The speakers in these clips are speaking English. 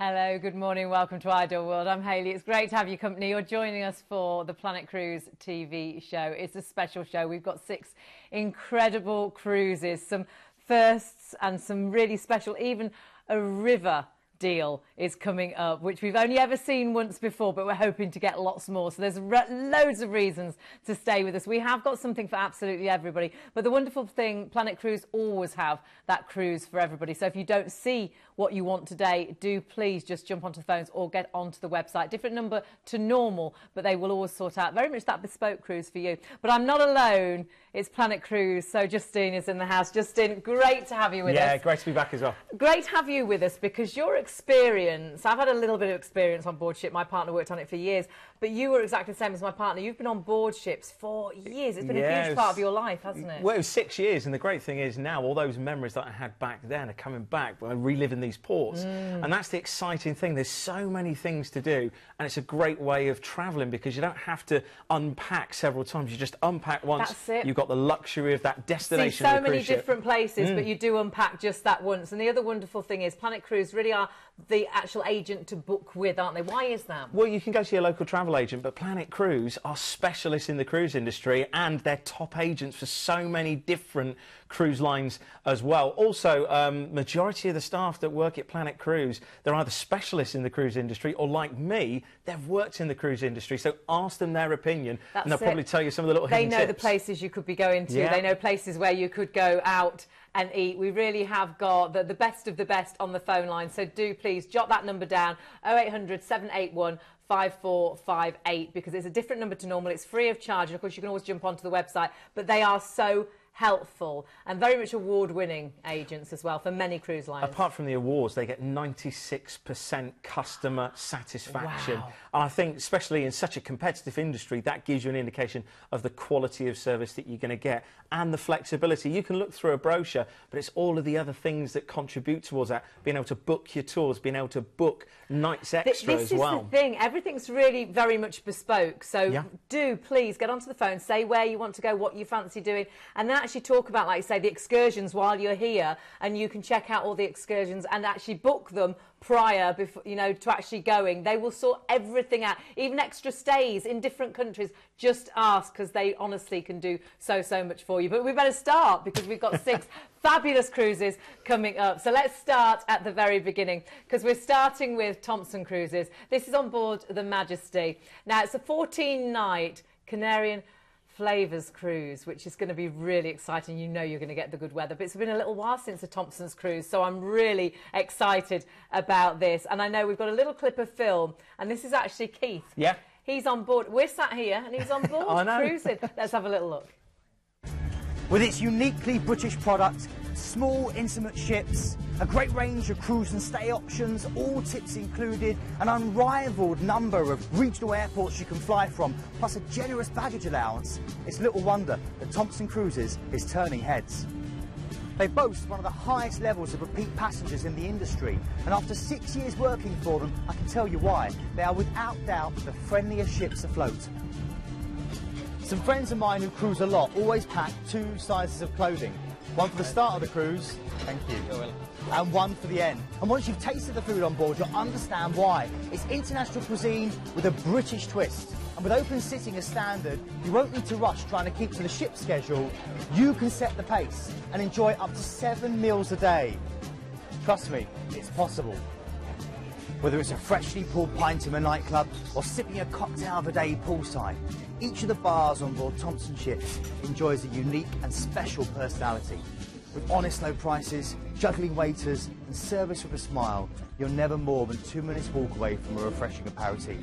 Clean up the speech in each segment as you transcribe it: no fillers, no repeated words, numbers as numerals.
Hello, good morning, welcome to Ideal World. I'm Hayley. It's great to have your company. You're joining us for the Planet Cruise TV show. It's a special show. We've got 6 incredible cruises, some firsts and some really special, even a river deal is coming up, which we've only ever seen once before, but we're hoping to get lots more. So there's loads of reasons to stay with us. We have got something for absolutely everybody. But the wonderful thing, Planet Cruise always have that cruise for everybody. So if you don't see what you want today, do please just jump onto the phones or get onto the website. Different number to normal, but they will always sort out very much that bespoke cruise for you. But I'm not alone. It's Planet Cruise. So Justine is in the house. Justine, great to have you with us. Yeah, great to be back as well. Great to have you with us because your experience, I've had a little bit of experience on board ship. My partner worked on it for years, but you were exactly the same as my partner. You've been on board ships for years. It's been a huge part of your life, hasn't it? Well, it was 6 years, and the great thing is now all those memories that I had back then are coming back when I relive in these ports. And that's the exciting thing. There's so many things to do, and it's a great way of travelling because you don't have to unpack several times. You just unpack once. That's it. You've got the luxury of that destination. See so many different places, but you do unpack just that once. And the other wonderful thing is Planet Cruise really are the actual agent to book with, aren't they? Why is that? Well, you can go to your local travel agent, but Planet Cruise are specialists in the cruise industry and they're top agents for so many different cruise lines as well. Also, majority of the staff that work at Planet Cruise, they're either specialists in the cruise industry or, like me, they've worked in the cruise industry. So ask them their opinion and they'll probably tell you some of the little hidden tips. They know the places you could be going to. They know places where you could go out and eat. We really have got the best of the best on the phone line. So do please jot that number down, 0800 781 5458, because it's a different number to normal. It's free of charge. And of course, you can always jump onto the website, but they are so helpful and very much award-winning agents as well for many cruise lines. Apart from the awards, they get 96% customer satisfaction. Wow. And I think, especially in such a competitive industry, that gives you an indication of the quality of service that you're going to get and the flexibility. You can look through a brochure, but it's all of the other things that contribute towards that. Being able to book your tours, being able to book nights extra as well. This is the thing. Everything's really very much bespoke. So do please get onto the phone, say where you want to go, what you fancy doing, and then actually talk about, like you say, the excursions while you're here, and you can check out all the excursions and actually book them prior, before, you know, to actually going. They will sort everything out, even extra stays in different countries. Just ask, because they honestly can do so much for you. But we better start because we've got 6 fabulous cruises coming up. So let's start at the very beginning, because we're starting with Thomson Cruises. This is on board the Majesty. Now, it's a 14-night Canarian Flavours cruise, which is going to be really exciting. You know you're going to get the good weather, but it's been a little while since the Thomson's cruise, so I'm really excited about this. And I know we've got a little clip of film, and this is actually Keith. Yeah. He's on board. We're sat here, and he's on board cruising. Let's have a little look. With its uniquely British product, small, intimate ships, a great range of cruise and stay options, all tips included, an unrivaled number of regional airports you can fly from, plus a generous baggage allowance, it's little wonder that Thomson Cruises is turning heads. They boast one of the highest levels of repeat passengers in the industry, and after 6 years working for them, I can tell you why. They are without doubt the friendliest ships afloat. Some friends of mine who cruise a lot always pack 2 sizes of clothing. One for the start of the cruise, thank you, and one for the end. And once you've tasted the food on board, you'll understand why. It's international cuisine with a British twist. And with open sitting as standard, you won't need to rush trying to keep to the ship schedule. You can set the pace and enjoy up to 7 meals a day. Trust me, it's possible. Whether it's a freshly poured pint in a nightclub or sipping a cocktail of a day poolside, each of the bars on board Thomson ships enjoys a unique and special personality. With honest low prices, juggling waiters and service with a smile, you're never more than 2 minutes walk away from a refreshing aperitif.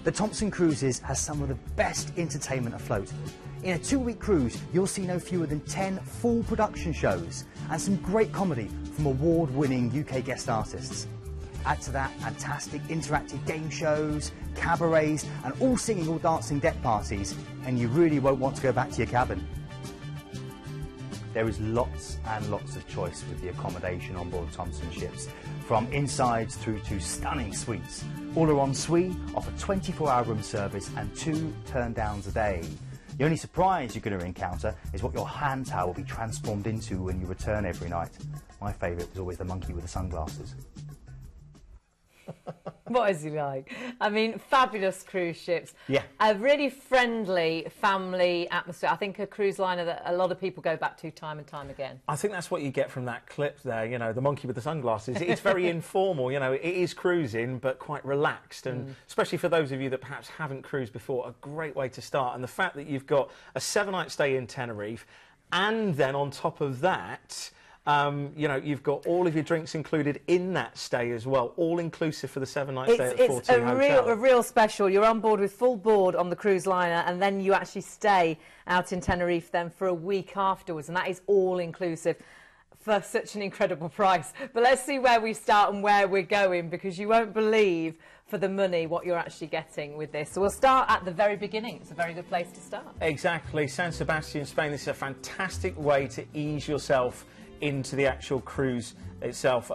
The Thomson Cruises has some of the best entertainment afloat. In a 2-week cruise, you'll see no fewer than 10 full production shows and some great comedy from award-winning UK guest artists. Add to that fantastic interactive game shows, cabarets, and all singing, all dancing deck parties, and you really won't want to go back to your cabin. There is lots and lots of choice with the accommodation on board Thomson ships, from insides through to stunning suites. All are en suite, offer 24-hour room service and 2 turn-downs a day. The only surprise you're going to encounter is what your hand towel will be transformed into when you return every night. My favourite was always the monkey with the sunglasses. What is he like? I mean, fabulous cruise ships. Yeah. A really friendly family atmosphere. I think a cruise liner that a lot of people go back to time and time again. I think that's what you get from that clip there, you know, the monkey with the sunglasses. It's very informal, you know, it is cruising, but quite relaxed. And especially for those of you that perhaps haven't cruised before, a great way to start. And the fact that you've got a 7-night stay in Tenerife, and then on top of that, you know, you've got all of your drinks included in that stay as well, all inclusive for the 7-night stay at the 4-2 hotel. A real special. You're on board with full board on the cruise liner, and then you actually stay out in Tenerife then for a week afterwards, and that is all inclusive for such an incredible price. But let's see where we start and where we're going, because you won't believe for the money what you're actually getting with this. So we'll start at the very beginning. It's a very good place to start. Exactly. San Sebastian, Spain. This is a fantastic way to ease yourself into the actual cruise itself.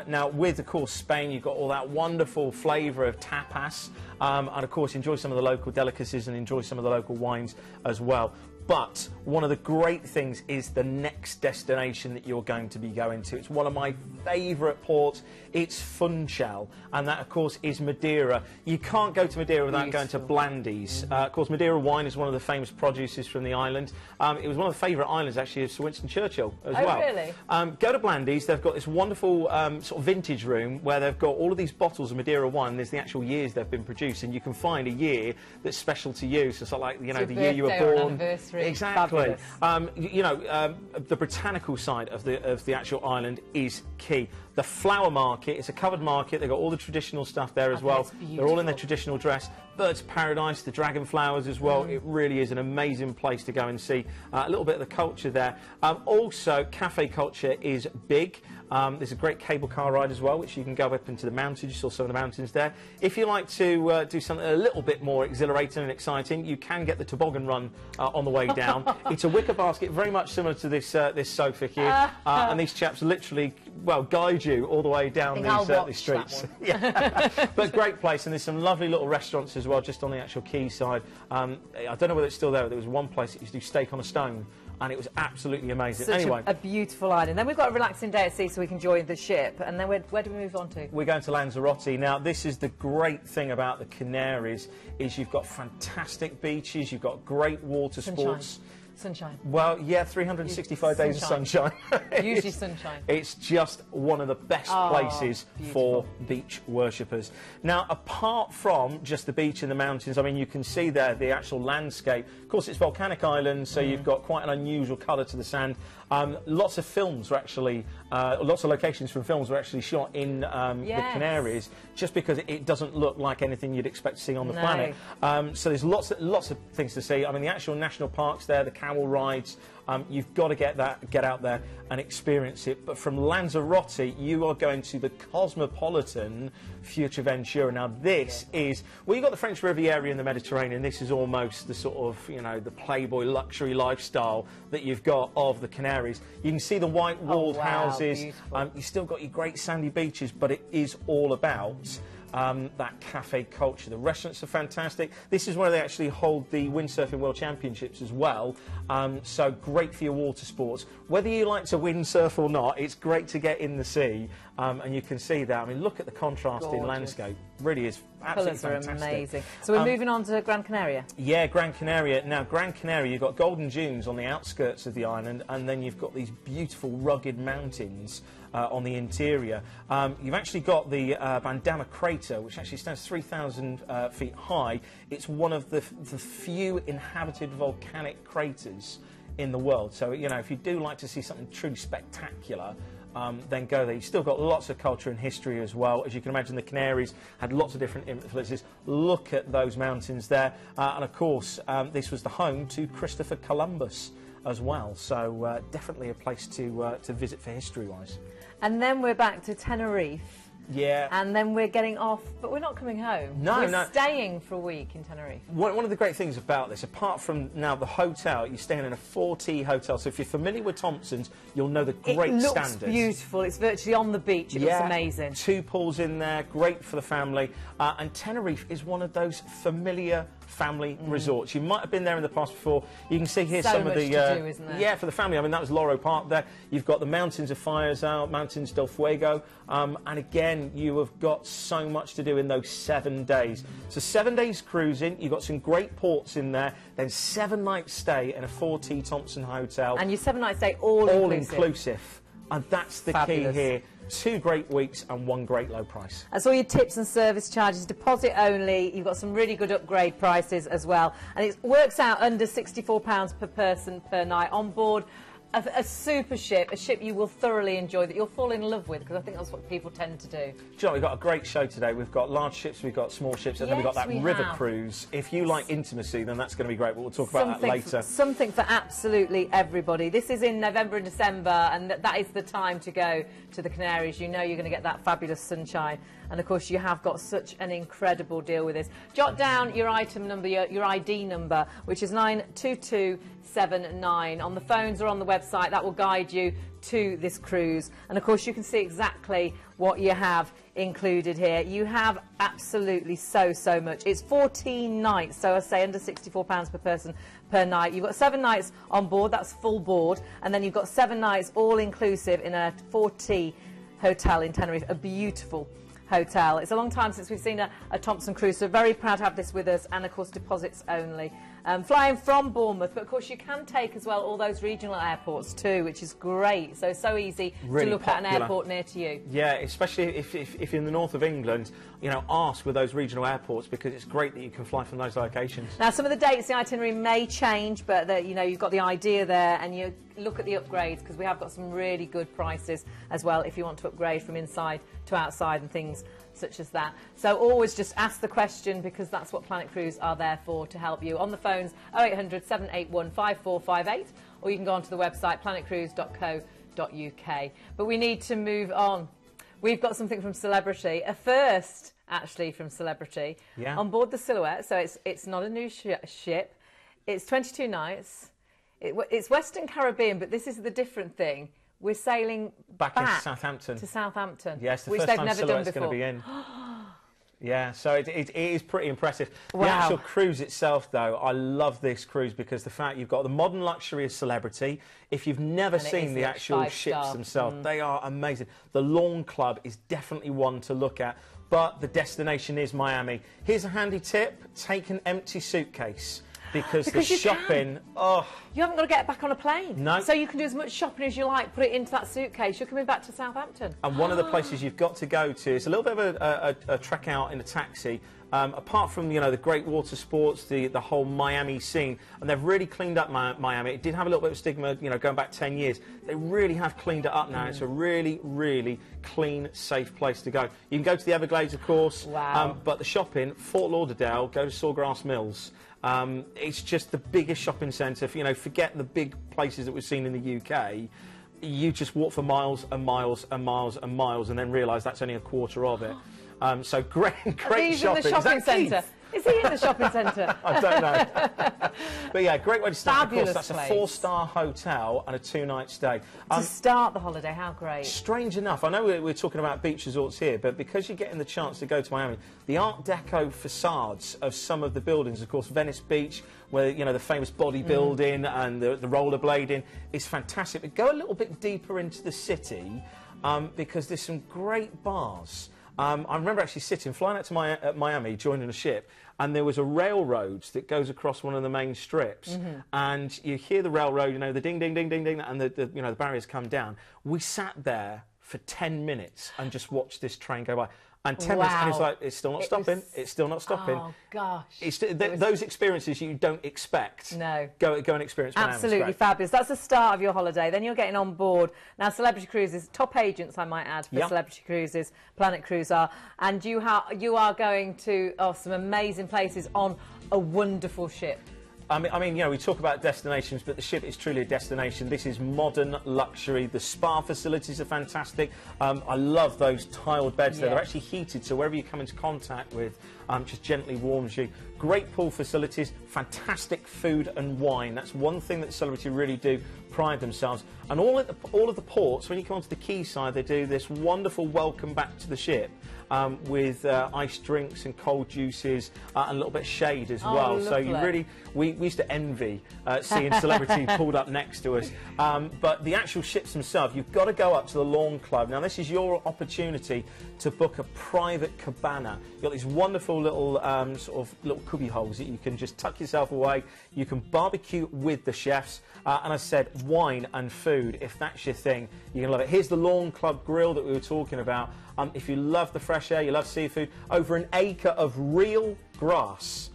Now, with, of course, Spain, you've got all that wonderful flavour of tapas, and, of course, enjoy some of the local delicacies and enjoy some of the local wines as well. But one of the great things is the next destination that you're going to be going to. It's one of my favourite ports. It's Funchal, and that, of course, is Madeira. You can't go to Madeira without going to Blandy's. Of course, Madeira wine is one of the famous producers from the island. It was one of the favourite islands, actually, of Sir Winston Churchill as well. Oh, really? Go to Blandy's. They've got this wonderful sort of vintage room where they've got all of these bottles of Madeira wine. There's the actual years they've been produced, and you can find a year that's special to you. So it's like, you know, the year you were born. Exactly. You know, the botanical side of the actual island is key. The flower market, it's a covered market. They've got all the traditional stuff there as well. They're all in their traditional dress. Birds of Paradise, the dragon flowers as well. It really is an amazing place to go and see a little bit of the culture there. Also, cafe culture is big. There's a great cable car ride as well, which you can go up into the mountains. You saw some of the mountains there. If you like to do something a little bit more exhilarating and exciting, you can get the toboggan run on the way down. It's a wicker basket, very much similar to this this sofa here, and these chaps literally, well, guide you all the way down these streets. Yeah. But great place, and there's some lovely little restaurants as well, just on the actual quay side. I don't know whether it's still there, but there was one place that used to do steak on a stone, and it was absolutely amazing. Anyway, a beautiful island. Then we've got a relaxing day at sea, so we can join the ship. And then where do we move on to? We're going to Lanzarote. Now, this is the great thing about the Canaries, is you've got fantastic beaches, you've got great water sports. Sunshine. Well, yeah, 365 days of sunshine. Usually sunshine. It's just one of the best places for beach worshippers. Now, apart from just the beach and the mountains, I mean, you can see there the actual landscape. Of course, it's volcanic island, so you've got quite an unusual colour to the sand. Lots of films were actually, lots of locations from films were actually shot in the Canaries, just because it doesn't look like anything you'd expect to see on the planet. So there's lots of things to see. I mean, the actual national parks there, the camel rides. You've got to get out there and experience it. But from Lanzarote, you are going to the cosmopolitan Fuerteventura. Now, this is, well, you've got the French Riviera in the Mediterranean. This is almost the sort of, you know, the playboy luxury lifestyle that you've got of the Canaries. You can see the white-walled houses. You've still got your great sandy beaches, but it is all about that cafe culture. The restaurants are fantastic. This is where they actually hold the Windsurfing World Championships as well. So great for your water sports. Whether you like to windsurf or not, it's great to get in the sea. And you can see that. I mean, look at the contrast in landscape. Really is absolutely fantastic. Colours are amazing. So we're moving on to Gran Canaria. Yeah, Gran Canaria. Now, Gran Canaria, you've got golden dunes on the outskirts of the island, and then you've got these beautiful rugged mountains on the interior. You've actually got the Bandama crater, which actually stands 3,000 feet high. It's one of the few inhabited volcanic craters in the world. So, you know, if you do like to see something truly spectacular, then go there. You've still got lots of culture and history as well. As you can imagine, the Canaries had lots of different influences. Look at those mountains there. And, of course, this was the home to Christopher Columbus as well. So definitely a place to visit for history-wise. And then we're back to Tenerife. Yeah. And then we're getting off, but we're not coming home. We're staying for a week in Tenerife. One of the great things about this, apart from now the hotel, you're staying in a 4T hotel. So if you're familiar with Thomson's, you'll know the great standards. It looks beautiful. It's virtually on the beach. It looks amazing. 2 pools in there, great for the family. And Tenerife is one of those familiar family resorts. You might have been there in the past before. You can see here so some of the... to do, isn't there? Yeah, for the family. I mean, that was Loro Park there. You've got the Mountains of Fires out, Mountains del Fuego. And again, you have got so much to do in those 7 days. So 7 days cruising, you've got some great ports in there, then 7 nights stay in a 4T Thomson hotel. And your 7 nights stay all inclusive. And that's the Fabulous. key here. 2 great weeks and 1 great low price. That's all your tips and service charges, deposit only. You've got some really good upgrade prices as well. And it works out under £64 per person per night on board. A super ship, a ship you will thoroughly enjoy, that you'll fall in love with, because I think that's what people tend to do. Do you know, we've got a great show today. We've got large ships, we've got small ships, and then we've got that river cruise. If you like intimacy, then that's going to be great, but we'll talk about that later. Something for absolutely everybody. This is in November and December, and that is the time to go to the Canaries. You know you're going to get that fabulous sunshine. And, of course, you have got such an incredible deal with this. Jot down your item number, your ID number, which is 92279. On the phones or on the website, that will guide you to this cruise. And, of course, you can see exactly what you have included here. You have absolutely so much. It's 14 nights, so I say under £64 per person per night. You've got 7 nights on board, that's full board. And then you've got 7 nights all-inclusive in a 4T hotel in Tenerife, a beautiful hotel. It's a long time since we've seen a Thomson cruise, so very proud to have this with us, and of course deposits only. Flying from Bournemouth, but of course you can take as well all those regional airports too, which is great. So easy really to look popular. at an airport near to you. Yeah, especially if you're in the north of England, you know, ask with those regional airports, because it's great that you can fly from those locations. Now, some of the dates, the itinerary may change, but you know, you've got the idea there, and you look at the upgrades, because we have got some really good prices as well if you want to upgrade from inside to outside and things such as that. So always just ask the question, because that's what Planet Cruise are there for, to help you. On the phones 0800 781 5458, or you can go onto the website planetcruise.co.uk. But we need to move on. We've got something from Celebrity, a first actually from Celebrity, on board the Silhouette. So it's not a new ship. It's 22 nights. It's Western Caribbean, but this is the different thing. We're sailing back in Southampton. To Southampton. Yes, the which first they've time never Silhouette's done before. going to be in. Yeah, so it is pretty impressive. Wow. The actual cruise itself, though, I love this cruise because the fact you've got the modern luxury of Celebrity. If you've never seen the actual ships themselves, they are amazing. The Lawn Club is definitely one to look at, but the destination is Miami. Here's a handy tip: take an empty suitcase. Because the shopping, you haven't got to get back on a plane. No. So you can do as much shopping as you like, put it into that suitcase. You're coming back to Southampton. And one of the places you've got to go to, it's a little bit of a trek out in a taxi. Apart from, you know, the great water sports, the whole Miami scene, and they've really cleaned up Miami. It did have a little bit of stigma, you know, going back 10 years. They really have cleaned it up now. It's a really, really clean, safe place to go. You can go to the Everglades, of course. Wow. But the shopping, Fort Lauderdale, go to Sawgrass Mills. It's just the biggest shopping centre. You know, forget the big places that we've seen in the UK. You just walk for miles and miles and miles and miles, and then realise that's only a quarter of it. So great shopping. In the shopping centre. Is he in the shopping centre? I don't know. But yeah, great way to start. Fabulous of course, that's a 4-star hotel and a 2-night stay. To start the holiday, how great. Strange enough, I know we're talking about beach resorts here, but because you're getting the chance to go to Miami, the Art Deco facades of some of the buildings, of course, Venice Beach, where, you know, the famous bodybuilding and the rollerblading is fantastic. But go a little bit deeper into the city, because there's some great bars. I remember actually flying out to Miami, joining a ship, and there was a railroad that goes across one of the main strips, and you hear the railroad, you know, the ding, ding, ding, ding, ding, and the you know, the barriers come down. We sat there for 10 minutes and just watched this train go by. And 10 minutes, and it's like, it's still not stopping, it's still not stopping. Oh, gosh. Those experiences you don't expect. No. Go and experience Miami. Absolutely fabulous. That's the start of your holiday. Then you're getting on board. Now, Celebrity Cruises, top agents, I might add, for Celebrity Cruises, Planet Cruise are. And you are going to some amazing places on a wonderful ship. I mean, you know, we talk about destinations, but the ship is truly a destination. This is modern luxury. The spa facilities are fantastic. I love those tiled beds there. They're actually heated, so wherever you come into contact with, just gently warms you. Great pool facilities, fantastic food and wine. That's one thing that Celebrity really do pride themselves. And all of the ports, when you come onto the quayside, they do this wonderful welcome back to the ship with iced drinks and cold juices and a little bit of shade as well. Lovely. So you really, we used to envy seeing Celebrity pulled up next to us. But the actual ships themselves, you've got to go up to the Lawn Club. Now this is your opportunity to book a private cabana. You've got these wonderful little sort of little cubby holes that you can just tuck yourself away. You can barbecue with the chefs. And I said, wine and food, if that's your thing, you're going to love it. Here's the Lawn Club grill that we were talking about. If you love the fresh air, you love seafood, over an acre of real grass.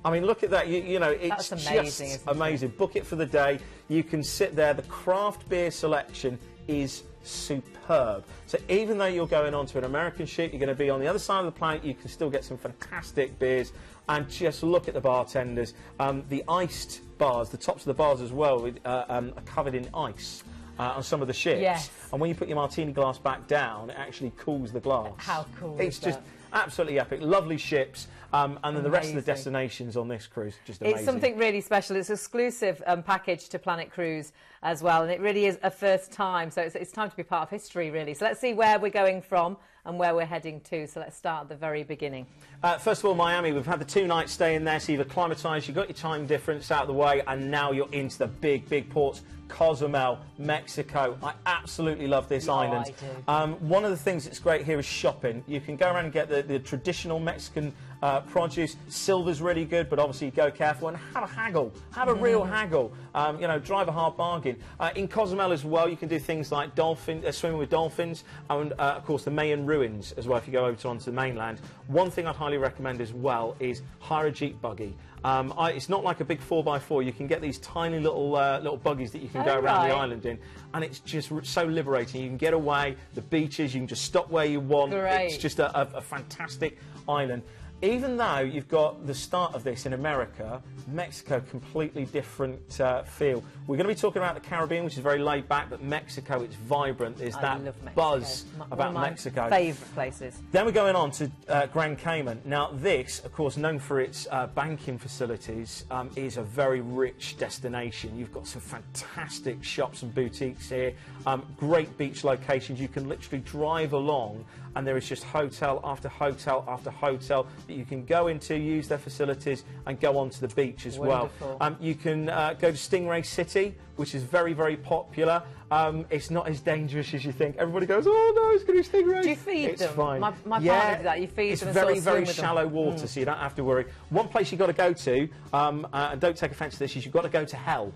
I mean, look at that. You know, it's that's amazing, just amazing. Book it for the day. You can sit there. The craft beer selection is superb. So even though you're going on to an American ship, you're going to be on the other side of the planet, you can still get some fantastic beers. And just look at the bartenders. The iced bars, the tops of the bars as well, are covered in ice on some of the ships. Yes. And when you put your martini glass back down, it actually cools the glass. How cool It's is just that? absolutely epic. Lovely ships. And then the rest of the destinations on this cruise, just amazing. It's something really special. It's an exclusive package to Planet Cruise as well, and it really is a first time. So it's time to be part of history, really. So let's see where we're going from and where we're heading to. So let's start at the very beginning. First of all, Miami. We've had the 2 nights stay in there, so you've acclimatised, you've got your time difference out of the way, and now you're into the big, big ports. Cozumel, Mexico. I absolutely love this island. I do. One of the things that's great here is shopping. You can go around and get the traditional Mexican produce. Silver's really good, but obviously you go careful and have a haggle. Have a real haggle. You know, drive a hard bargain. In Cozumel as well, you can do things like swimming with dolphins, and of course the Mayan ruins as well if you go over onto the mainland. One thing I'd highly recommend as well is hire a Jeep buggy. It's not like a big 4x4. You can get these tiny little buggies that you can go around the island in, and it's just so liberating. You can get away, the beaches, you can just stop where you want. Great. It's just a fantastic island. Even though you've got the start of this in America, Mexico, completely different feel. We're going to be talking about the Caribbean, which is very laid back, but Mexico, it's vibrant. There's that buzz about Mexico. Favourite places. Then we're going on to Grand Cayman. Now, this, of course, known for its banking facilities, is a very rich destination. You've got some fantastic shops and boutiques here, great beach locations. You can literally drive along, and there is just hotel after hotel after hotel that you can go into, use their facilities, and go onto the beach as Wonderful. well. You can go to Stingray City, which is very, very popular. It's not as dangerous as you think. Everybody goes, oh no, it's going to be stingrays. Do you feed it's them? Fine. My partner did that. You feed it's them and very, sort of very swim with shallow them. water, so you don't have to worry. One place you've got to go to, and don't take offence to this, is you've got to go to Hell.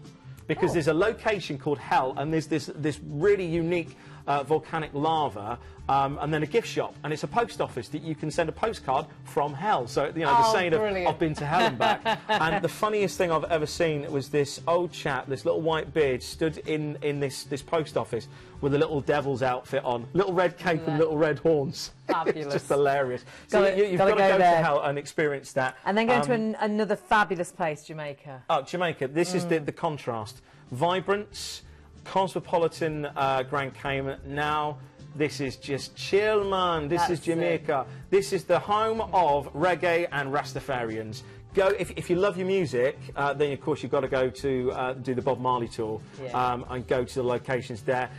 Because there's a location called Hell, and there's this really unique volcanic lava, and then a gift shop, and it's a post office that you can send a postcard from Hell. So, you know, the saying of, I've been to Hell and back. And the funniest thing I've ever seen was this old chap, this little white beard, stood in this post office with a little devil's outfit on, little red cape and little red horns. Fabulous. It's just hilarious. So you've got to go to Hell and experience that. And then go to another fabulous place, Jamaica. Oh, Jamaica. This is the contrast. Vibrance, cosmopolitan Grand Cayman. Now, this is just chill, man. This is Jamaica. This is the home of reggae and Rastafarians. Go if you love your music, then of course you've got to go to do the Bob Marley tour and go to the locations there.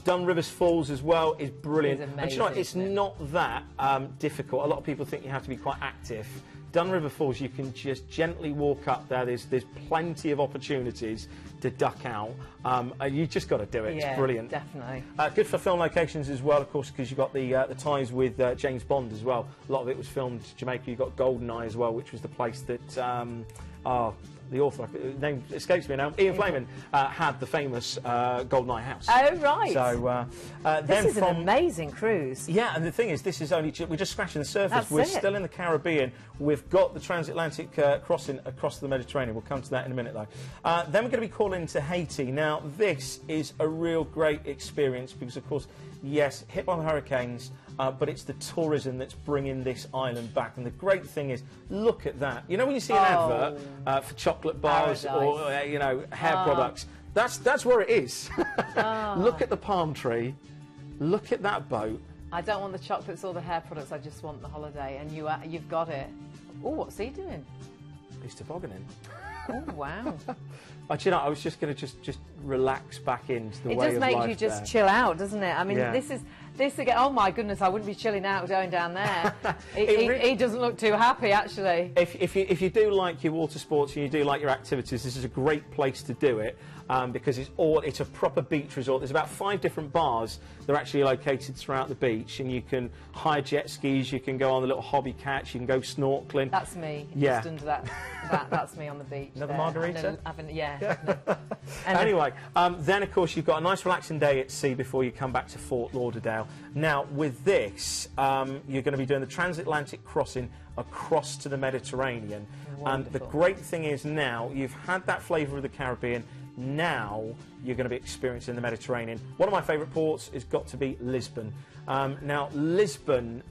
Dun Rivers Falls as well is brilliant. It's amazing, and you know what, it's not that difficult. A lot of people think you have to be quite active. Dun River Falls, you can just gently walk up there. There's plenty of opportunities to duck out. You just got to do it. Yeah, it's brilliant. Definitely. Good for film locations as well, of course, because you've got the ties with James Bond as well. A lot of it was filmed in Jamaica. You've got GoldenEye as well, which was the place that the author, name escapes me now, Ian Fleming, had the famous GoldenEye house. Oh, right. So this is an amazing cruise. Yeah, and the thing is, this is only we're just scratching the surface. That's we're it. still in the Caribbean. We've got the transatlantic crossing across the Mediterranean. We'll come to that in a minute, though. Then we're going to be calling to Haiti. Now, this is a real great experience because, of course, yes, hit by the hurricanes, but it's the tourism that's bringing this island back. And the great thing is, look at that. You know when you see an advert for chocolate bars or you know, hair products, that's where it is. Look at the palm tree. Look at that boat. I don't want the chocolates or the hair products, I just want the holiday, and you've got it. Oh, what's he doing? He's tobogganing. Oh, wow. You know, I was just going to just relax back into the way of life. It does make you just chill out, doesn't it? I mean, this again, oh my goodness, I wouldn't be chilling out going down there. He doesn't look too happy, actually. If you do like your water sports and you do like your activities, this is a great place to do it. Because it's a proper beach resort. There's about 5 different bars that are actually located throughout the beach, and you can hire jet skis, you can go on the little hobby catch, you can go snorkeling. That's me, yeah. Just under that's me on the beach. Another margarita? Yeah. Anyway, then of course you've got a nice relaxing day at sea before you come back to Fort Lauderdale. Now with this, you're going to be doing the transatlantic crossing across to the Mediterranean. Wonderful. And the great thing is now you've had that flavour of the Caribbean. Now you're going to be experiencing the Mediterranean. One of my favourite ports has got to be Lisbon. Now, Lisbon,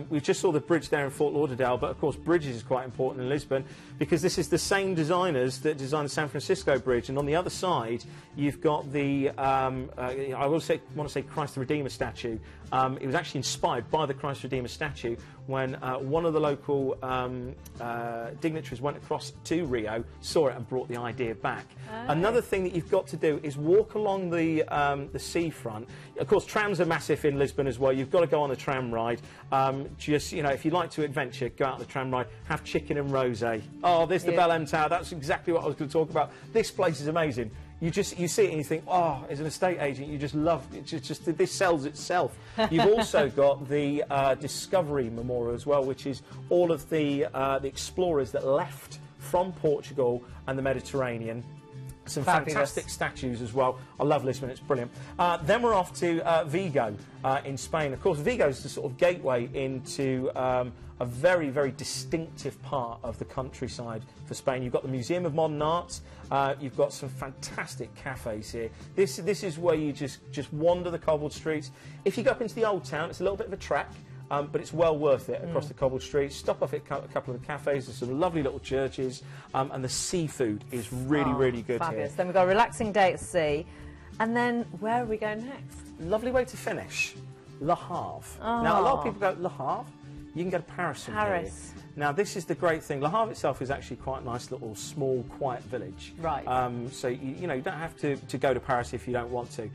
we just saw the bridge there in Fort Lauderdale, but of course bridges is quite important in Lisbon because this is the same designers that designed the San Francisco Bridge, and on the other side you've got the, I want to say Christ the Redeemer statue. It was actually inspired by the Christ the Redeemer statue when one of the local dignitaries went across to Rio, saw it and brought the idea back. Oh. Another thing that you've got to do is walk along the seafront. Of course, trams are massive in Lisbon as well. You've got to go on a tram ride. Just, you know, if you like to adventure, go out on the tram ride, have chicken and rosé. Oh, there's the Bell M Tower. That's exactly what I was going to talk about. This place is amazing. You see it and you think, oh, as an estate agent, you just love it. Just this sells itself. You've also got the Discovery Memorial as well, which is all of the explorers that left from Portugal and the Mediterranean. Some fantastic statues as well. I love Lisbon, it's brilliant. Then we're off to Vigo in Spain. Of course, Vigo is the sort of gateway into a very, very distinctive part of the countryside for Spain. You've got the Museum of Modern Art. You've got some fantastic cafes here. This is where you just wander the cobbled streets. If you go up into the old town, it's a little bit of a trek. But it's well worth it across the cobbled streets. Stop off at a couple of the cafes. There's some lovely little churches, and the seafood is really, really good fabulous. here. Then we've got a relaxing day at sea, and then where are we going next? Lovely way to finish, Le Havre. Now, a lot of people go, Le Havre? You can go to Paris from here. Now, this is the great thing. Le Havre itself is actually quite a nice little, small, quiet village. Right. So, you know, you don't have to go to Paris if you don't want to.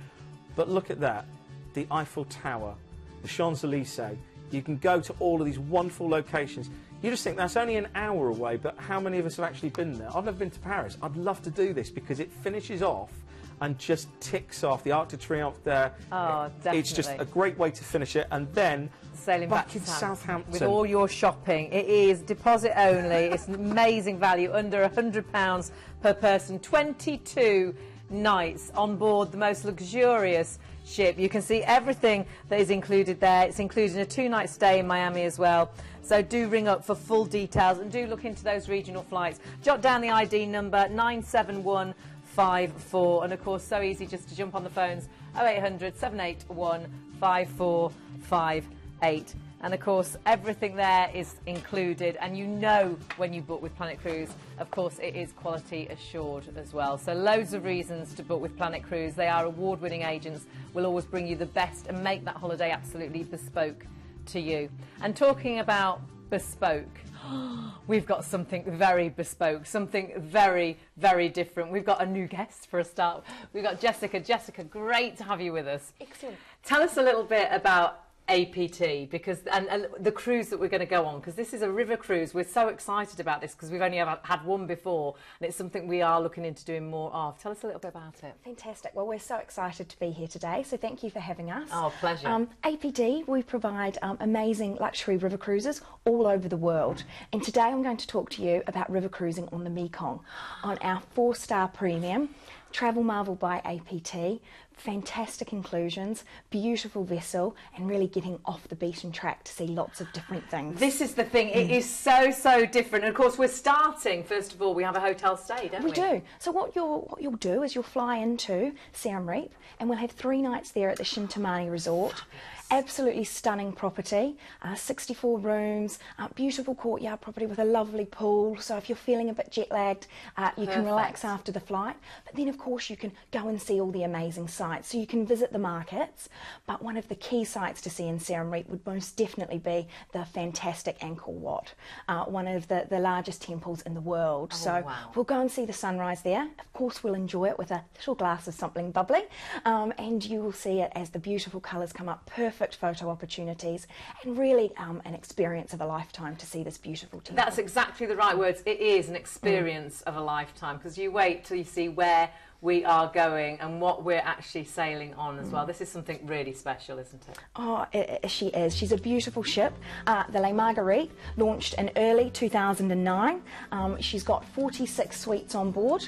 But look at that. The Eiffel Tower, the Champs-Élysées. You can go to all of these wonderful locations. You just think that's only an hour away, but how many of us have actually been there? I've never been to Paris. I'd love to do this because it finishes off and just ticks off the Arc de Triomphe there. Oh, definitely. It's just a great way to finish it. And then sailing back to Southampton. With all your shopping. It is deposit only. It's an amazing value, under £100 per person. 22 nights on board the most luxurious ship. You can see everything that is included there. It's included in a 2-night stay in Miami as well. So do ring up for full details and do look into those regional flights. Jot down the ID number 97154, and of course so easy just to jump on the phones 0800 781 5458. And of course everything there is included, and you know when you book with Planet Cruise, of course it is quality assured as well. So loads of reasons to book with Planet Cruise. They are award-winning agents, will always bring you the best and make that holiday absolutely bespoke to you. And talking about bespoke, we've got something very bespoke, something very, very different. We've got a new guest for a start. We've got Jessica. Jessica, great to have you with us. Excellent. Tell us a little bit about APT, because and the cruise that we're going to go on, because this is a river cruise. We're so excited about this because we've only ever had one before, and it's something we are looking into doing more of. Tell us a little bit about it. Fantastic. Well, we're so excited to be here today, so thank you for having us. Oh, pleasure. APT, we provide amazing luxury river cruises all over the world, and today I'm going to talk to you about river cruising on the Mekong on our 4-star premium Travel Marvel by APT. Fantastic inclusions, beautiful vessel, and really getting off the beaten track to see lots of different things. This is the thing, it is so different. And of course we're starting, first of all, we have a hotel stay, don't we? We do. So what you'll do is you'll fly into Siem Reap, and we'll have 3 nights there at the Shintamani Resort. Absolutely stunning property, 64 rooms, beautiful courtyard property with a lovely pool. So if you're feeling a bit jet lagged, you can relax after the flight. But then of course you can go and see all the amazing sites. So you can visit the markets, but one of the key sites to see in Siem Reap would most definitely be the fantastic Angkor Wat, one of the largest temples in the world. Oh, so wow. we'll go and see the sunrise there. Of course we'll enjoy it with a little glass of something bubbly, and you will see it as the beautiful colours come up, perfect photo opportunities, and really an experience of a lifetime to see this beautiful temple. That's exactly the right words. It is an experience of a lifetime, because you wait till you see where we are going and what we're actually sailing on as well. This is something really special, isn't it? Oh, she is. She's a beautiful ship. The Le Marguerite launched in early 2009. She's got 46 suites on board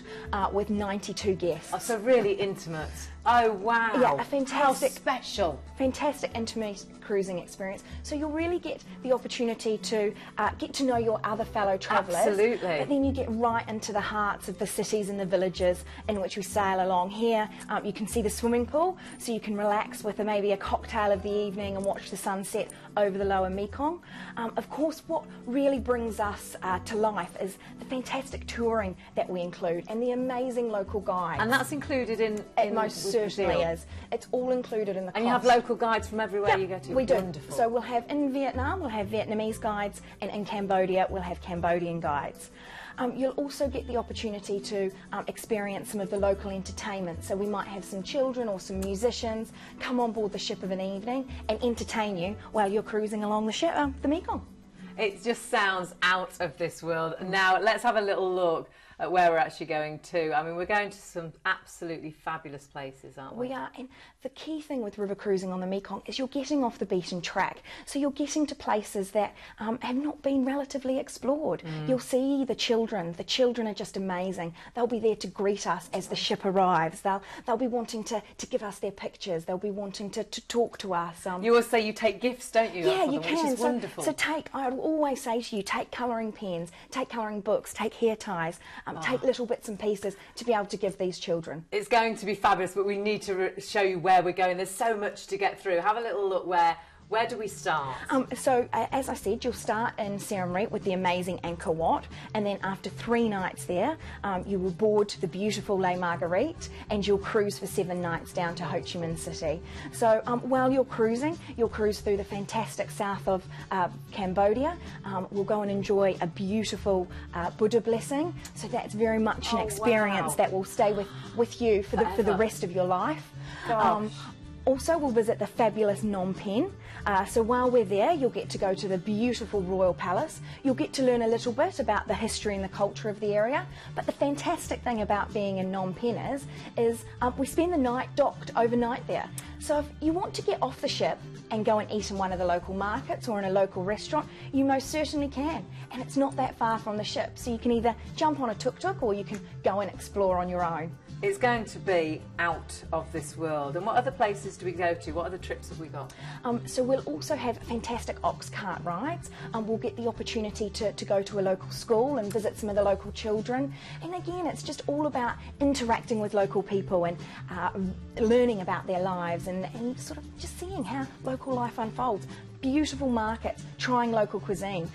with 92 guests. Oh, so really intimate. Oh, wow. Yeah, a fantastic, how special. Fantastic intimate cruising experience. So you'll really get the opportunity to get to know your other fellow travellers. Absolutely. But then you get right into the hearts of the cities and the villages in which we sail along. Here you can see the swimming pool, so you can relax with maybe a cocktail of the evening and watch the sunset over the lower Mekong. Of course, what really brings us to life is the fantastic touring that we include and the amazing local guides. And that's included in It most certainly is. It's all included in the cost. And you have local guides from everywhere you go to. We do. Wonderful. So we'll have in Vietnam, we'll have Vietnamese guides, and in Cambodia, we'll have Cambodian guides. You'll also get the opportunity to experience some of the local entertainment. So we might have some children or some musicians come on board the ship of an evening and entertain you while you're cruising along the ship, the Mekong. It just sounds out of this world. Now, let's have a little look at where we're actually going to. I mean, we're going to some absolutely fabulous places, aren't we? We are, and the key thing with river cruising on the Mekong is you're getting off the beaten track. So you're getting to places that have not been relatively explored. You'll see the children. The children are just amazing. They'll be there to greet us as the ship arrives. They'll be wanting to give us their pictures. They'll be wanting to talk to us. You always say you take gifts, don't you? Yeah, you them, can. Which is wonderful. So I would always say to you, take colouring pens, take colouring books, take hair ties, take little bits and pieces to be able to give these children. It's going to be fabulous, but we need to show you where we're going. There's so much to get through. Have a little look. Where do we start? As I said, you'll start in Siem Reap with the amazing Angkor Wat, and then after 3 nights there, you will board the beautiful Le Marguerite, and you'll cruise for 7 nights down to Ho Chi Minh City. So while you're cruising, you'll cruise through the fantastic south of Cambodia. We'll go and enjoy a beautiful Buddha blessing. So that's very much an experience that will stay with you for the rest of your life. Also, we'll visit the fabulous Phnom Penh. So while we're there, you'll get to go to the beautiful Royal Palace. You'll get to learn a little bit about the history and the culture of the area. But the fantastic thing about being in Phnom Penh is we spend the night docked overnight there. So if you want to get off the ship and go and eat in one of the local markets or in a local restaurant, you most certainly can. And it's not that far from the ship. So you can either jump on a tuk-tuk or you can go and explore on your own. It's going to be out of this world. And what other places do we go to? What other trips have we got? So we'll also have fantastic ox cart rides. We'll get the opportunity to go to a local school and visit some of the local children. And again, it's just all about interacting with local people and learning about their lives and sort of just seeing how local life unfolds. Beautiful markets, trying local cuisine.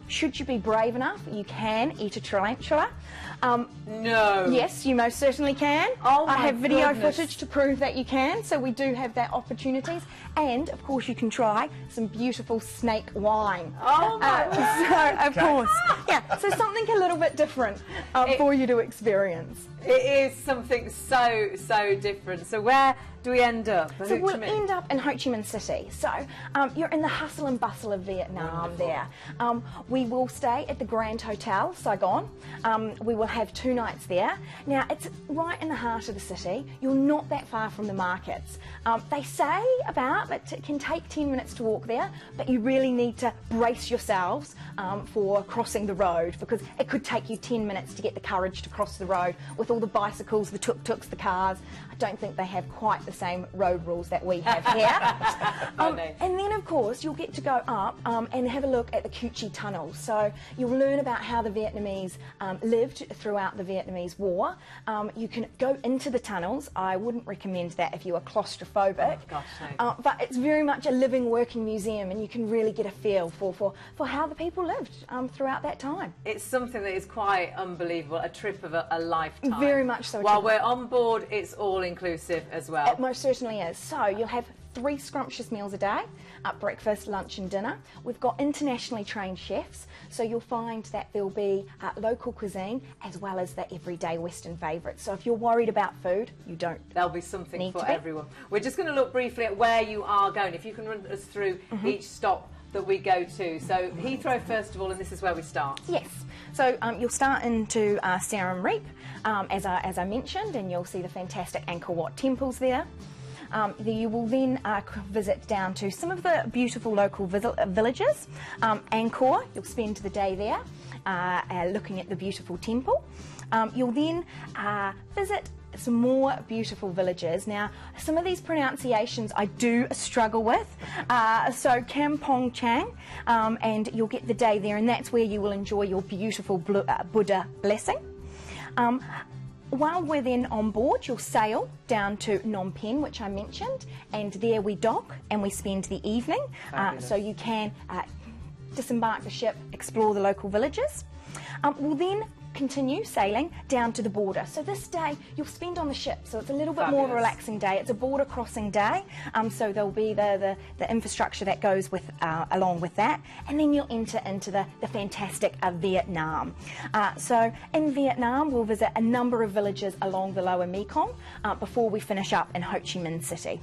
Should you be brave enough, you can eat a tarantula. No. Yes, you most certainly can. Oh my I have video goodness. footage to prove that you can, so we do have that opportunities. And, of course, you can try some beautiful snake wine. Oh my So, of course, yeah, so something a little bit different for you to experience. It is something so different. So where do we end up? So we'll end up in Ho Chi Minh City. So you're in the hustle and bustle of Vietnam. Wonderful. There. We will stay at the Grand Hotel, Saigon. We will have 2 nights there. Now, it's right in the heart of the city. You're not that far from the markets. They say it can take 10 minutes to walk there, but you really need to brace yourselves for crossing the road, because it could take you 10 minutes to get the courage to cross the road with all the bicycles, the tuk-tuks, the cars. I don't think they have quite the same road rules that we have here. And then, of course, you'll get to go up and have a look at the Cu Chi tunnels. So you'll learn about how the Vietnamese lived throughout the Vietnamese War. You can go into the tunnels. I wouldn't recommend that if you are claustrophobic. Oh, gosh, no. But it's very much a living, working museum, and you can really get a feel for how the people lived throughout that time. It's something that is quite unbelievable, a trip of a lifetime. Very much so. While we're on board, it's all inclusive as well. It most certainly is. So you'll have 3 scrumptious meals a day, breakfast, lunch and dinner. We've got internationally trained chefs, so you'll find that there'll be local cuisine as well as the everyday Western favourites. So if you're worried about food, you don't. There'll be something for everyone. We're just going to look briefly at where you are going. If you can run us through each stop that we go to. So Heathrow first of all, and this is where we start. Yes. So you'll start into Siem Reap, as I mentioned, and you'll see the fantastic Angkor Wat temples there. You will then visit down to some of the beautiful local villages. Angkor, you'll spend the day there looking at the beautiful temple. You'll then visit some more beautiful villages. Now, some of these pronunciations I do struggle with. So Kampong Chang, and you'll get the day there, and that's where you will enjoy your beautiful Buddha blessing. While we're then on board, you'll sail down to Phnom Penh, which I mentioned, and there we dock and we spend the evening. So you can disembark the ship, explore the local villages. We'll then continue sailing down to the border. So this day you'll spend on the ship, so it's a little bit more of a relaxing day. It's a border crossing day, so there'll be the infrastructure that goes with along with that, and then you'll enter into the fantastic Vietnam. So in Vietnam we'll visit a number of villages along the lower Mekong before we finish up in Ho Chi Minh City.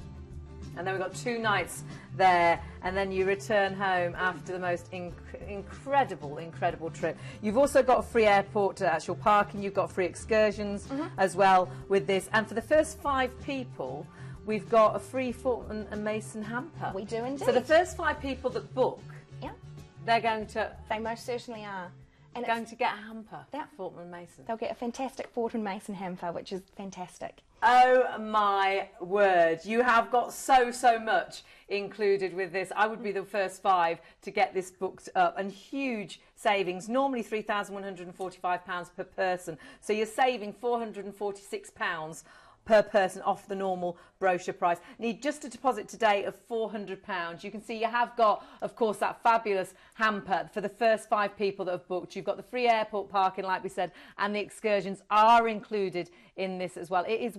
And then we've got 2 nights there, and then you return home after the most incredible trip. You've also got a free airport actual parking, you've got free excursions as well with this. And for the first 5 people, we've got a free Fortnum and Mason hamper. We do indeed. So the first 5 people that book, they're going to... They most certainly are. And going to get a hamper, Fortnum and Mason. They'll get a fantastic Fortnum Mason hamper, which is fantastic. Oh my word, you have got so much included with this. I would be the first 5 to get this booked up, and huge savings, normally £3,145 per person. So you're saving £446 per person off the normal brochure price. Need just a deposit today of £400. You can see you have got, of course, that fabulous hamper for the first 5 people that have booked. You've got the free airport parking, like we said, and the excursions are included in this as well. It is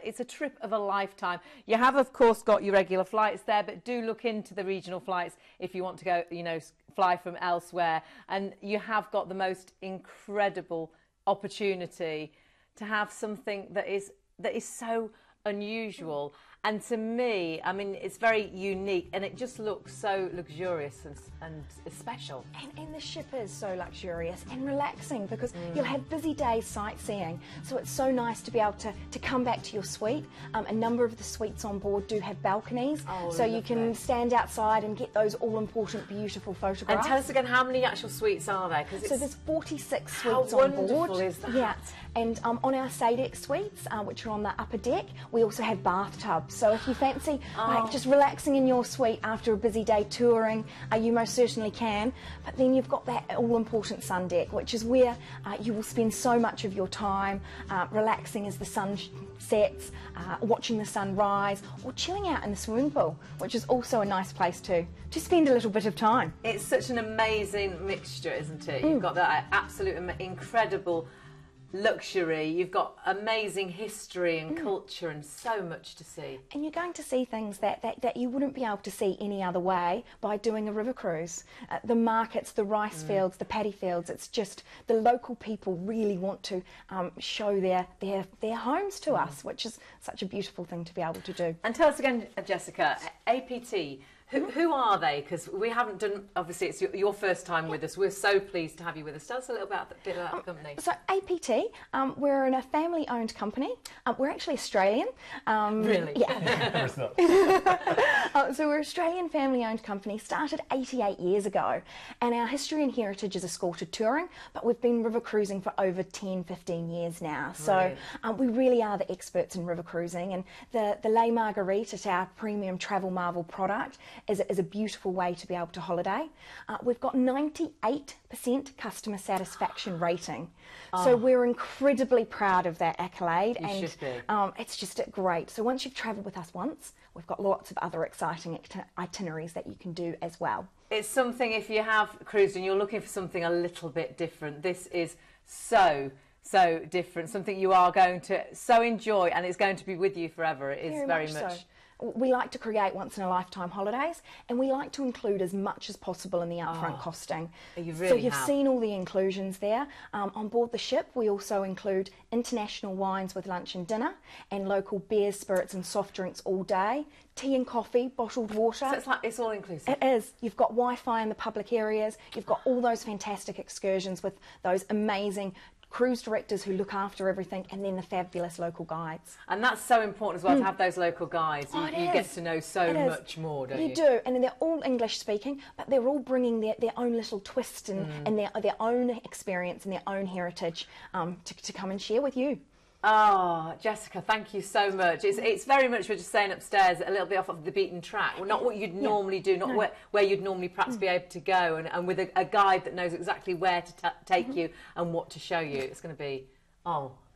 it's a trip of a lifetime. You have, of course, got your regular flights there, but do look into the regional flights if you want to go, you know, fly from elsewhere. And you have got the most incredible opportunity to have something that is so unusual, and to me, I mean, it's very unique, and it just looks so luxurious and special. And the ship is so luxurious and relaxing, because you'll have busy days sightseeing, so it's so nice to be able to come back to your suite. A number of the suites on board do have balconies, so you can stand outside and get those all-important, beautiful photographs. And tell us again, how many actual suites are there? So there's 46 suites on board. How wonderful is that? Yeah, and on our Sadex suites, which are on the upper deck, we also have bathtubs. So if you fancy like just relaxing in your suite after a busy day touring, you most certainly can. But then you've got that all-important sun deck, which is where you will spend so much of your time relaxing as the sun sets, watching the sun rise, or chilling out in the swimming pool, which is also a nice place to spend a little bit of time. It's such an amazing mixture, isn't it? You've got that absolute incredible luxury, you've got amazing history and culture, and so much to see. And you're going to see things that you wouldn't be able to see any other way by doing a river cruise. The markets, the rice fields, the paddy fields, it's just the local people really want to show their homes to us, which is such a beautiful thing to be able to do. And tell us again, Jessica, APT, who are they? Because we haven't done, obviously it's your first time with us. We're so pleased to have you with us. Tell us a little bit about the company. So APT, we're in a family-owned company. We're actually Australian. Really? Yeah. So we're an Australian family-owned company, started 88 years ago. And our history and heritage is escorted touring, but we've been river cruising for over 10, 15 years now. So we really are the experts in river cruising. And the Le Marguerite is our premium travel marvel product. is a beautiful way to be able to holiday. We've got 98% customer satisfaction rating. So we're incredibly proud of that accolade. You should be. It's just great. So once you've travelled with us once, we've got lots of other exciting itineraries that you can do as well. It's something, if you have cruised and you're looking for something a little bit different, this is so different, something you are going to so enjoy, and it's going to be with you forever. It is very much so. We like to create once-in-a-lifetime holidays, and we like to include as much as possible in the upfront costing. You really so you've seen all the inclusions there. On board the ship, we also include international wines with lunch and dinner, and local beers, spirits and soft drinks all day, tea and coffee, bottled water. So it's all inclusive. It is. You've got Wi-Fi in the public areas. You've got all those fantastic excursions with those amazing cruise directors who look after everything, and then the fabulous local guides. And that's so important as well, to have those local guides. You get to know so much more, don't you? You do, and they're all English speaking, but they're all bringing their own little twist and their own experience and their own heritage to come and share with you. Oh, Jessica, thank you so much. It's very much, we're just saying upstairs, a little bit off of the beaten track. Well, not what you'd normally do, not where you'd normally perhaps be able to go, and with a guide that knows exactly where to take you and what to show you. It's going to be,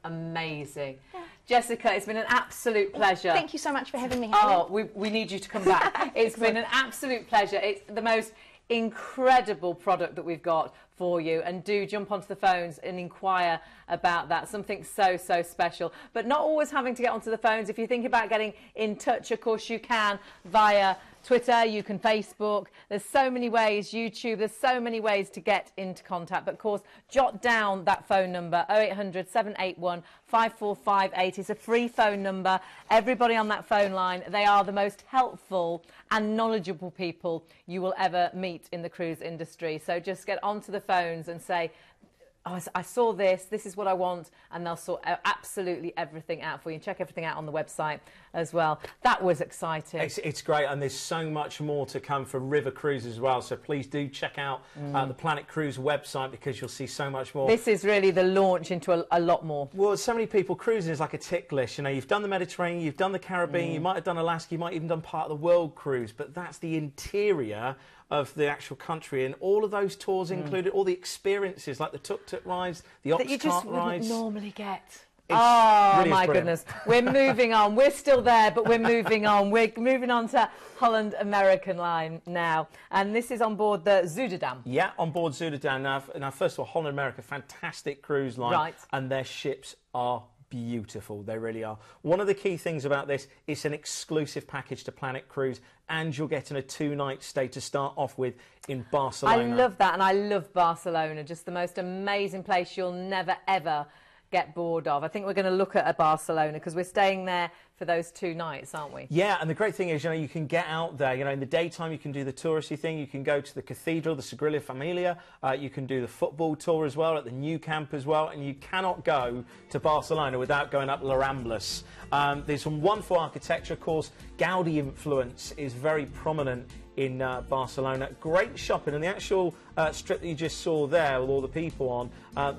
amazing. Yeah. Jessica, it's been an absolute pleasure. Thank you so much for having me. We need you to come back. It's been an absolute pleasure. It's the most incredible product that we've got for you, and do jump onto the phones and inquire about that. Something so special, but not always having to get onto the phones. If you think about getting in touch, of course you can via Twitter, you can Facebook, there's so many ways, YouTube, there's so many ways to get into contact. But of course, jot down that phone number, 0800 781 5458. It's a free phone number. Everybody on that phone line, they are the most helpful and knowledgeable people you will ever meet in the cruise industry. So just get onto the phones and say, I saw this is what I want, and they'll sort absolutely everything out for you, and check everything out on the website as well. That was exciting. It's great, and there's so much more to come for River Cruise as well, so please do check out the Planet Cruise website, because you'll see so much more. This is really the launch into a lot more. Well, so many people, cruising is like a tick list. You know, you've done the Mediterranean, you've done the Caribbean, you might have done Alaska, you might even done part of the world cruise, but that's the interior of the actual country, and all of those tours included, all the experiences like the tuk-tuk rides, the ox cart rides. That you just wouldn't normally get. Really my goodness. We're moving on. We're still there, but we're moving on. We're moving on to Holland American line now. And this is on board the Zuidam. Yeah, on board Zuidam. Now, first of all, Holland America, fantastic cruise line. Right. And their ships are beautiful. They really are. One of the key things about this, it's an exclusive package to Planet Cruise, and you're getting a 2-night stay to start off with in Barcelona. I love that, and I love Barcelona. Just the most amazing place you'll never, ever get bored of. I think we're going to look at Barcelona, because we're staying there for those 2 nights, aren't we? Yeah, and the great thing is, you know, you can get out there. You know, in the daytime you can do the touristy thing. You can go to the cathedral, the Sagrada Familia. You can do the football tour as well at the new camp as well. And you cannot go to Barcelona without going up La Ramblas. There's some wonderful architecture, of course. Gaudi influence is very prominent in Barcelona. Great shopping, and the actual strip that you just saw there with all the people on,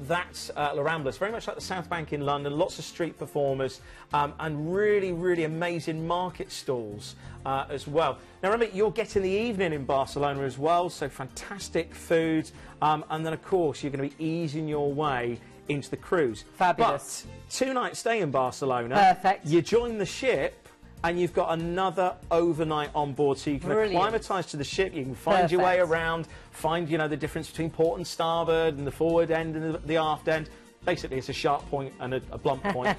that's La Ramblas, very much like the South Bank in London. Lots of street performers, and really amazing market stalls as well. Now remember, you're getting the evening in Barcelona as well, so fantastic food, and then of course you're going to be easing your way into the cruise. Fabulous. But 2-night stay in Barcelona. Perfect. You join the ship, and you've got another overnight on board, so you can acclimatise to the ship. You can find your way around, find, you know, the difference between port and starboard and the forward end and the aft end. Basically, it's a sharp point and a blunt point.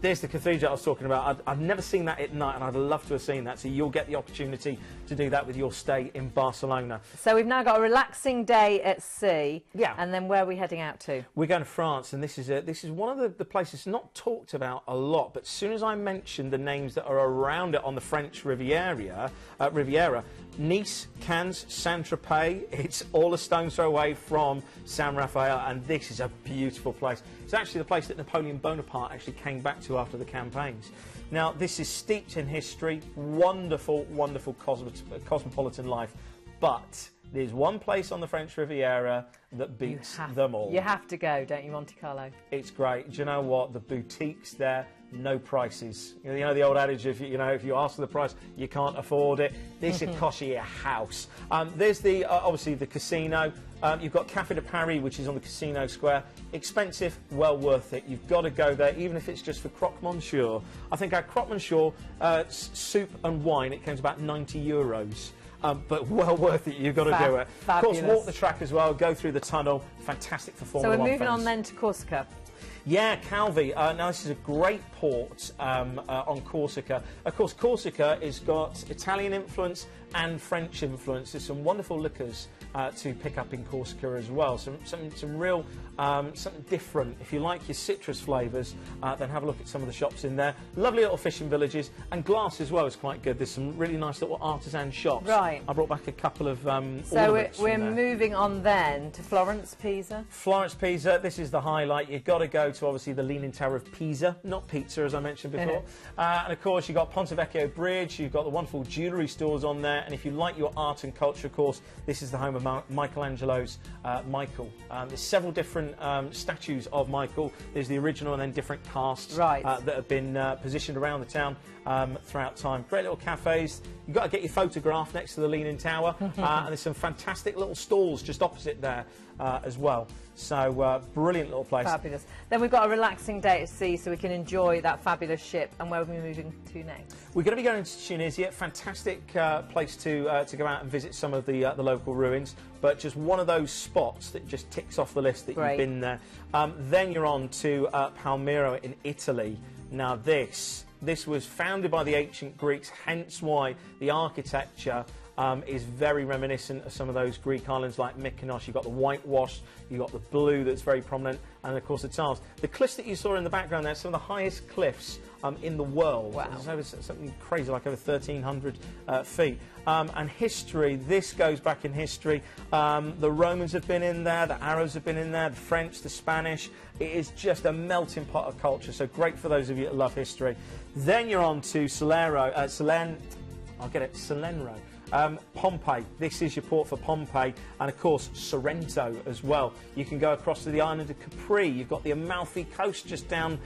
There's the cathedral I was talking about. I've never seen that at night, and I'd love to have seen that. So you'll get the opportunity to do that with your stay in Barcelona. So we've now got a relaxing day at sea. Yeah. And then where are we heading out to? We're going to France, and this is one of the places not talked about a lot. But as soon as I mention the names that are around it on the French Riviera, Nice, Cannes, Saint-Tropez, it's all a stone's throw away from San Rafael, and this is a beautiful place. It's actually the place that Napoleon Bonaparte actually came back to after the campaigns. Now, this is steeped in history, wonderful cosmopolitan life, but there's one place on the French Riviera that beats them all. You have to go, don't you, Monte Carlo? It's great. Do you know what? The boutiques there, no prices. You know the old adage, if you ask for the price, you can't afford it. This would cost you a house. There's the obviously the casino. You've got Café de Paris, which is on the Casino Square. Expensive, well worth it. You've got to go there, even if it's just for croque monsieur. I think our croque monsieur soup and wine, it comes about €90. But well worth it. You've got to do it. Fabulous. Of course, walk the track as well. Go through the tunnel. Fantastic for Formula 1 So we're moving fans. on then to Corsica. Yeah, Calvi. Now, this is a great port on Corsica. Of course, Corsica has got Italian influence and French influence. There's some wonderful liquors to pick up in Corsica as well. Some real, something different. If you like your citrus flavours, then have a look at some of the shops in there. Lovely little fishing villages, and glass as well is quite good. There's some really nice little artisan shops. Right. I brought back a couple of So we're moving on then to Florence, Pisa. Florence, Pisa, this is the highlight. You've got to go to, obviously, the Leaning Tower of Pisa, not pizza, as I mentioned before. And, of course, you've got Ponte Vecchio Bridge, you've got the wonderful jewellery stores on there, and if you like your art and culture, of course, this is the home of Michelangelo's Michael. There's several different statues of Michael. There's the original and then different casts that have been positioned around the town throughout time. Great little cafes. You've got to get your photograph next to the Leaning Tower, and there's some fantastic little stalls just opposite there as well. So, brilliant little place. Fabulous. Then we've got a relaxing day at sea, so we can enjoy that fabulous ship. And where are we moving to next? We're going to be going to Tunisia. Fantastic place to go out and visit some of the local ruins, but just one of those spots that just ticks off the list that you've been there. Then you're on to Palmyra in Italy. Now this was founded by the ancient Greeks, hence why the architecture is very reminiscent of some of those Greek islands like Mykonos. You've got the whitewash, you've got the blue that's very prominent, and of course the tiles. The cliffs that you saw in the background there, some of the highest cliffs in the world. Wow. It's over something crazy, like over 1,300 feet. And history, this goes back in history. The Romans have been in there, the Arabs have been in there, the French, the Spanish. It is just a melting pot of culture, so great for those of you that love history. Then you're on to Salerno. Pompeii, this is your port for Pompeii, and of course Sorrento as well. You can go across to the island of Capri. You've got the Amalfi Coast just down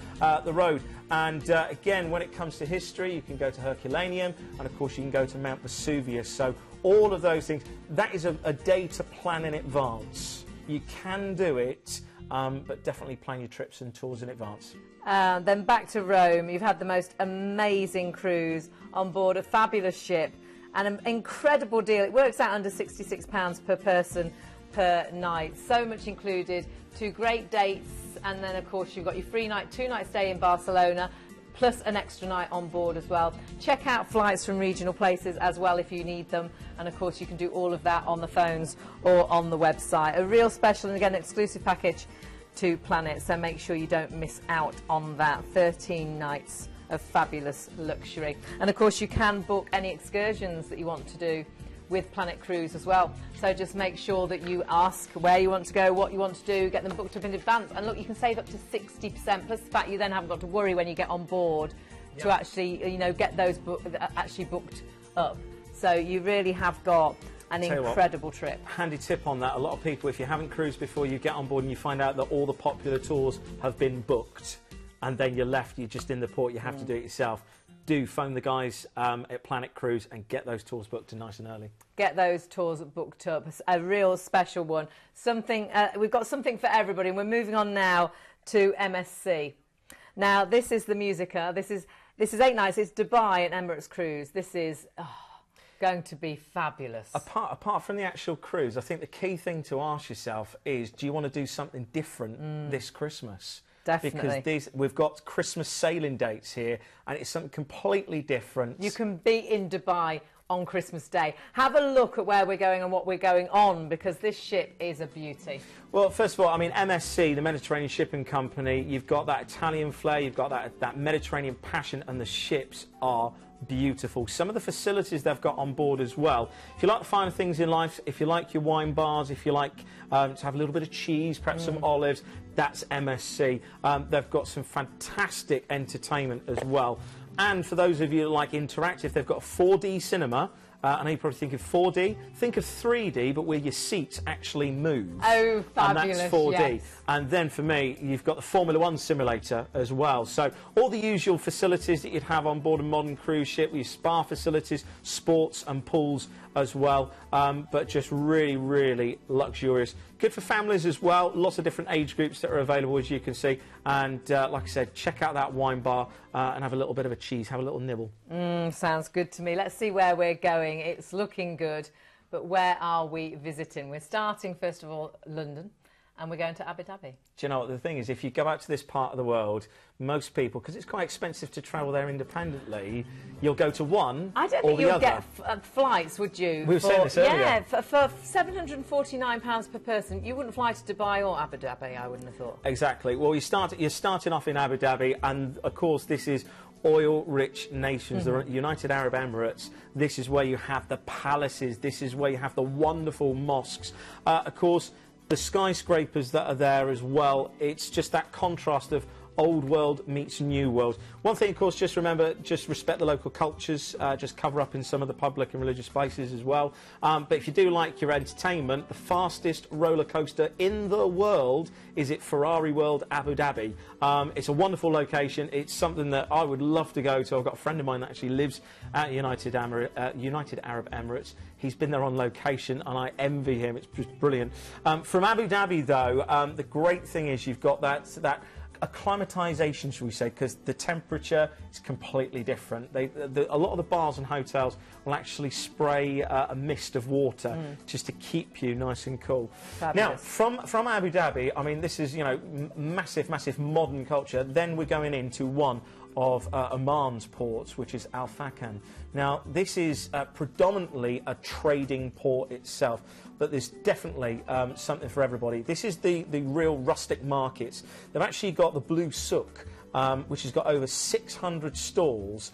the road, and again, when it comes to history, you can go to Herculaneum, and of course you can go to Mount Vesuvius. So all of those things, that is a day to plan in advance. You can do it, but definitely plan your trips and tours in advance. Then back to Rome. You've had the most amazing cruise on board a fabulous ship. And an incredible deal. It works out under £66 per person per night. So much included. 2 great dates, and then of course you've got your free night, 2-night stay in Barcelona, plus an extra night on board as well. Check out flights from regional places as well if you need them, and of course you can do all of that on the phones or on the website. A real special and again exclusive package to plan it, so make sure you don't miss out on that. 13 nights of fabulous luxury. And of course you can book any excursions that you want to do with Planet Cruise as well. So just make sure that you ask where you want to go, what you want to do, get them booked up in advance. And look, you can save up to 60%, plus the fact you then haven't got to worry when you get on board to actually, get those actually booked up. So you really have got an incredible trip. Handy tip on that, a lot of people, if you haven't cruised before, you get on board and you find out that all the popular tours have been booked, and then you're left, you're just in the port, you have to do it yourself. Do phone the guys at Planet Cruise and get those tours booked nice and early. Get those tours booked up. A real special one. Something we've got something for everybody, and we're moving on now to MSC. Now this is the Musica. This is 8 nights. It's Dubai and Emirates cruise. This is going to be fabulous. Apart from the actual cruise, I think the key thing to ask yourself is, do you want to do something different this Christmas? Definitely. Because we've got Christmas sailing dates here, and it's something completely different. You can be in Dubai on Christmas Day. Have a look at where we're going and what we're going on, because this ship is a beauty. Well, first of all, I mean, MSC, the Mediterranean Shipping Company, you've got that Italian flair, you've got that Mediterranean passion, and the ships are beautiful. Some of the facilities they've got on board as well. If you like the finer things in life, if you like your wine bars, if you like to have a little bit of cheese, perhaps some olives, that's MSC. They've got some fantastic entertainment as well. And for those of you that like interactive, they've got a 4D cinema I know you probably think of 4D. Think of 3D, but where your seats actually move. Oh, fabulous, and that's 4D. yes. And then for me, you've got the Formula 1 simulator as well. So all the usual facilities that you'd have on board a modern cruise ship, with your spa facilities, sports and pools as well, but just really, really luxurious. Good for families as well. Lots of different age groups that are available, as you can see. And like I said, check out that wine bar and have a little bit of a cheese, have a little nibble. Sounds good to me. Let's see where we're going. It's looking good, but where are we visiting? We're starting, first of all, London. And we're going to Abu Dhabi. Do you know what the thing is? If you go out to this part of the world, most people, because it's quite expensive to travel there independently, you'll go to one I don't or think the you'll other. get flights, would you? We were saying this earlier. Yeah, for £749 per person, you wouldn't fly to Dubai or Abu Dhabi, I wouldn't have thought. Exactly. Well, you're starting off in Abu Dhabi, and of course this is oil-rich nations, the United Arab Emirates. This is where you have the palaces. This is where you have the wonderful mosques. Of course, the skyscrapers that are there as well. It's just that contrast of old world meets new world. One thing, of course, just remember, just respect the local cultures, just cover up in some of the public and religious places as well. But if you do like your entertainment, the fastest roller coaster in the world is at Ferrari World Abu Dhabi. It's a wonderful location. It's something that I would love to go to. I've got a friend of mine that actually lives at United Arab Emirates. He's been there on location, and I envy him. It's just brilliant. From Abu Dhabi, though, the great thing is you've got that acclimatisation, shall we say, because the temperature is completely different. A lot of the bars and hotels will actually spray a mist of water just to keep you nice and cool. Fabulous. Now, from Abu Dhabi, I mean, this is, you know, massive modern culture. Then we're going into one of Oman's ports, which is Al Fakan. Now, this is predominantly a trading port itself, but there's definitely something for everybody. This is the real rustic markets. They've actually got the Blue Souk, which has got over 600 stalls.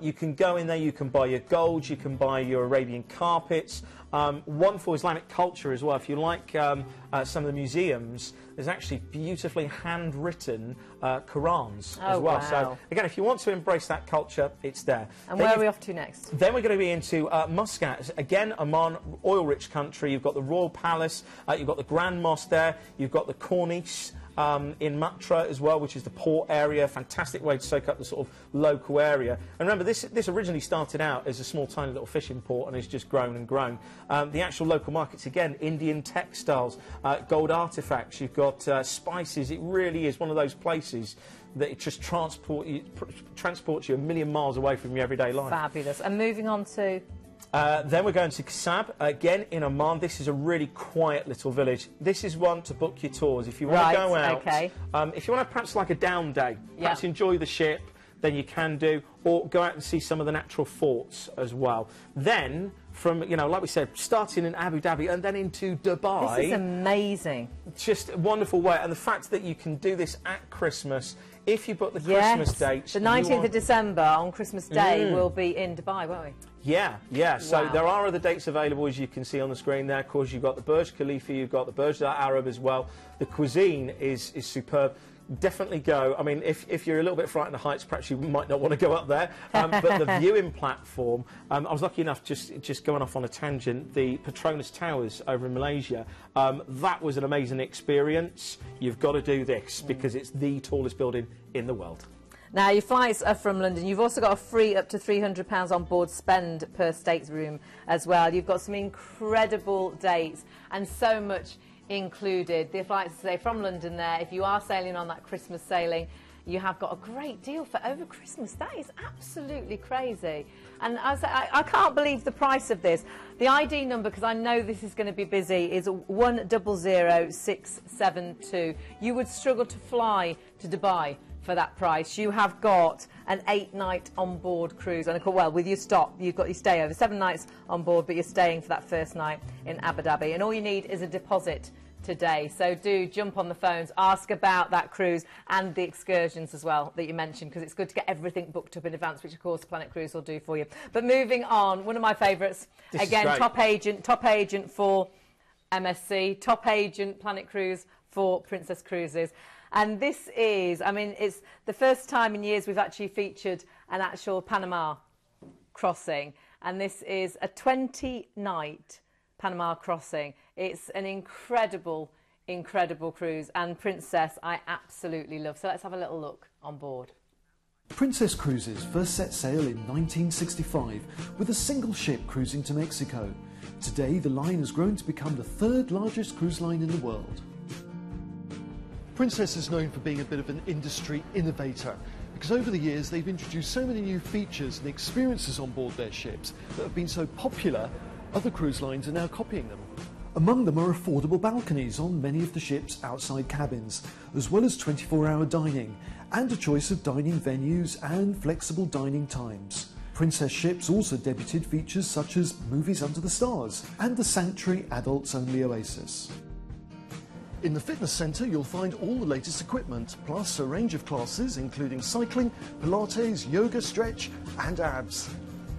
You can go in there, you can buy your gold, you can buy your Arabian carpets. Wonderful Islamic culture as well. If you like some of the museums, there's actually beautifully handwritten Qurans as well. Wow. So, again, if you want to embrace that culture, it's there. And where are we off to next? Then we're going to be into Muscat. Again, Oman, oil-rich country. You've got the Royal Palace, you've got the Grand Mosque there, you've got the Corniche in Matra as well, which is the port area. Fantastic way to soak up the sort of local area. And remember, this originally started out as a small, tiny little fishing port and has just grown and grown. The actual local markets, again, Indian textiles, gold artefacts, you've got spices. It really is one of those places that it just transports you a million miles away from your everyday life. Fabulous. And moving on to... then we're going to Kasab, again in Oman. This is a really quiet little village. This is one to book your tours. If you want to go out, if you want to perhaps like a down day, perhaps enjoy the ship, then you can do, or go out and see some of the natural forts as well. Then, from, you know, like we said, starting in Abu Dhabi and then into Dubai. This is amazing. Just a wonderful way. And the fact that you can do this at Christmas, if you book the Christmas dates. The 19th of December on Christmas Day we'll be in Dubai, won't we? Yeah. So there are other dates available, as you can see on the screen there. Of course, you've got the Burj Khalifa, you've got the Burj Al Arab as well. The cuisine is superb. Definitely go. I mean, if you're a little bit frightened of heights, perhaps you might not want to go up there. But the viewing platform, I was lucky enough, just going off on a tangent, the Petronas Towers over in Malaysia, that was an amazing experience. You've got to do this because it's the tallest building in the world. Now, your flights are from London. You've also got a free up to £300 on board spend per stateroom as well. You've got some incredible dates and so much included. The flights today from London there. If you are sailing on that Christmas sailing, you have got a great deal for over Christmas. That is absolutely crazy. And I can't believe the price of this. The ID number, because I know this is going to be busy, is 100672. You would struggle to fly to Dubai for that price. You have got an 8-night on-board cruise, and well, with your stop, you've got your stay over 7 nights on board, but you're staying for that first night in Abu Dhabi, and all you need is a deposit today. So do jump on the phones, ask about that cruise and the excursions as well that you mentioned, because it's good to get everything booked up in advance, which of course Planet Cruise will do for you. But moving on, one of my favourites, again, top agent for MSC, top agent Planet Cruise for Princess Cruises. And this is, I mean, it's the first time in years we've actually featured an actual Panama crossing. and this is a 20-night Panama crossing. It's an incredible cruise, and Princess I absolutely love. So let's have a little look on board. Princess Cruises first set sail in 1965 with a single ship cruising to Mexico. Today the line has grown to become the third largest cruise line in the world. Princess is known for being a bit of an industry innovator, because over the years they've introduced so many new features and experiences on board their ships that have been so popular, other cruise lines are now copying them. Among them are affordable balconies on many of the ship's outside cabins, as well as 24-hour dining, and a choice of dining venues and flexible dining times. Princess ships also debuted features such as movies under the stars and the Sanctuary adults-only Oasis. In the fitness centre you'll find all the latest equipment, plus a range of classes including cycling, Pilates, yoga, stretch and abs.